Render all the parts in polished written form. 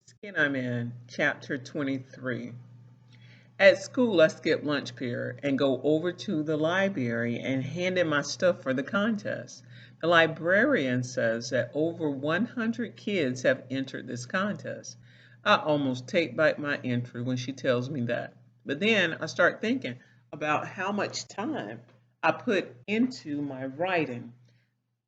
Skin I'm in, chapter 23. At school, I skip lunch period and go over to the library and hand in my stuff for the contest. The librarian says that over 100 kids have entered this contest. I almost take back my entry when she tells me that. But then I start thinking about how much time I put into my writing.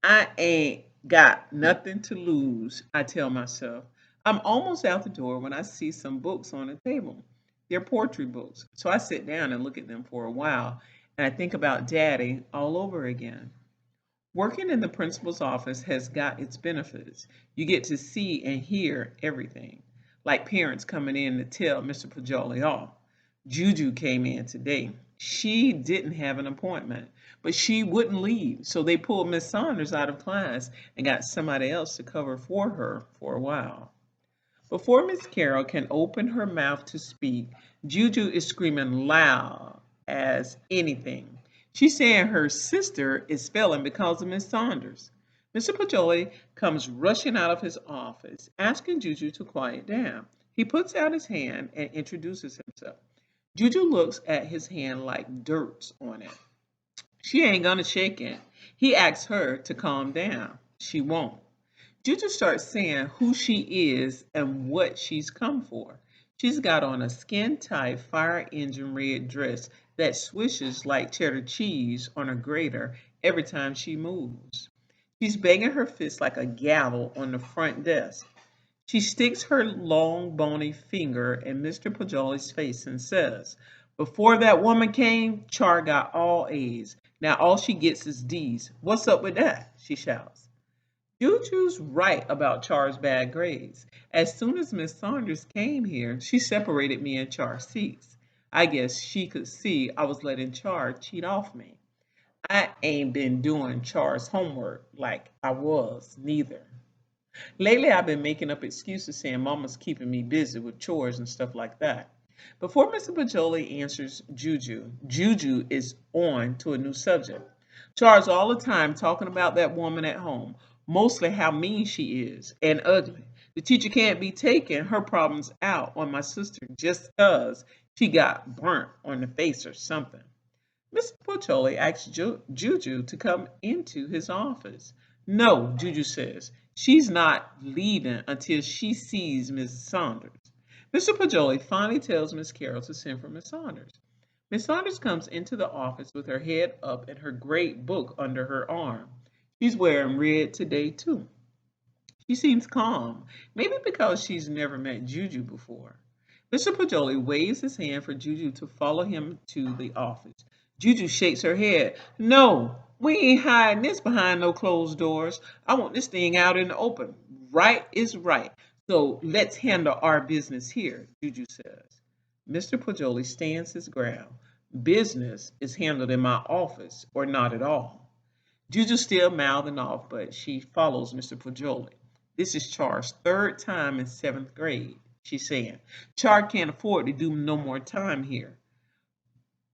I ain't got nothing to lose, I tell myself. I'm almost out the door when I see some books on the table. They're poetry books. So I sit down and look at them for a while, and I think about Daddy all over again. Working in the principal's office has got its benefits. You get to see and hear everything, like parents coming in to tell Mr. Pajoli off. Juju came in today. She didn't have an appointment, but she wouldn't leave, so they pulled Miss Saunders out of class and got somebody else to cover for her for a while. Before Miss Carroll can open her mouth to speak, Juju is screaming loud as anything. She's saying her sister is failing because of Miss Saunders. Mr. Pajoli comes rushing out of his office, asking Juju to quiet down. He puts out his hand and introduces himself. Juju looks at his hand like dirt's on it. She ain't gonna shake it. He asks her to calm down. She won't. Juju starts saying who she is and what she's come for. She's got on a skin tight fire engine red dress that swishes like cheddar cheese on a grater every time she moves. She's banging her fist like a gavel on the front desk. She sticks her long bony finger in Mr. Pajoli's face and says, "Before that woman came, Char got all A's. Now all she gets is D's. What's up with that?" she shouts. Juju's right about Char's bad grades. As soon as Miss Saunders came here, she separated me and Char's seats. I guess she could see I was letting Char cheat off me. I ain't been doing Char's homework like I was, neither. Lately, I've been making up excuses saying Mama's keeping me busy with chores and stuff like that. Before Mr. Bajoli answers Juju, Juju is on to a new subject. Char's all the time talking about that woman at home, mostly how mean she is and ugly. The teacher can't be taking her problems out on my sister just because she got burnt on the face or something. Mr. Portoli asks Juju to come into his office. No, Juju says, she's not leaving until she sees Mrs. Saunders. Mr. Pajoli finally tells Miss Carroll to send for Miss Saunders. Miss Saunders comes into the office with her head up and her great book under her arm. She's wearing red today, too. She seems calm, maybe because she's never met Juju before. Mr. Pajoli waves his hand for Juju to follow him to the office. Juju shakes her head. No, we ain't hiding this behind no closed doors. I want this thing out in the open. Right is right. So let's handle our business here, Juju says. Mr. Pajoli stands his ground. Business is handled in my office or not at all. Juju still mouthing off, but she follows Mr. Pajoli. This is Char's third time in seventh grade, she's saying. Char can't afford to do no more time here.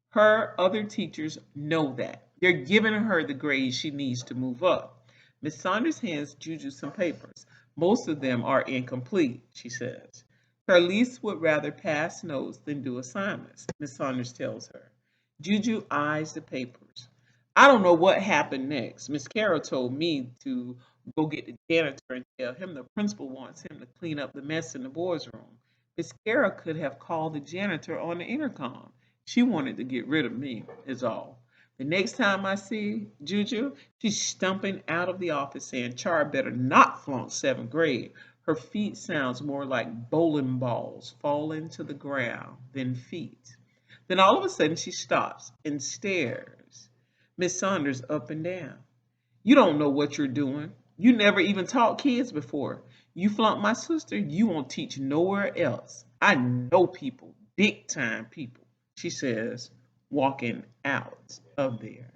Her other teachers know that. They're giving her the grades she needs to move up. Miss Saunders hands Juju some papers. Most of them are incomplete, she says. Charlize would rather pass notes than do assignments, Miss Saunders tells her. Juju eyes the papers. I don't know what happened next. Miss Carroll told me to go get the janitor and tell him the principal wants him to clean up the mess in the boys' room. Miss Carroll could have called the janitor on the intercom. She wanted to get rid of me, is all. The next time I see Juju, she's stumping out of the office saying Char better not flunk seventh grade. Her feet sounds more like bowling balls falling to the ground than feet. Then all of a sudden she stops and stares Miss Saunders up and down. You don't know what you're doing. You never even taught kids before. You flunk my sister, you won't teach nowhere else. I know people, big time people, she says, walking out of there.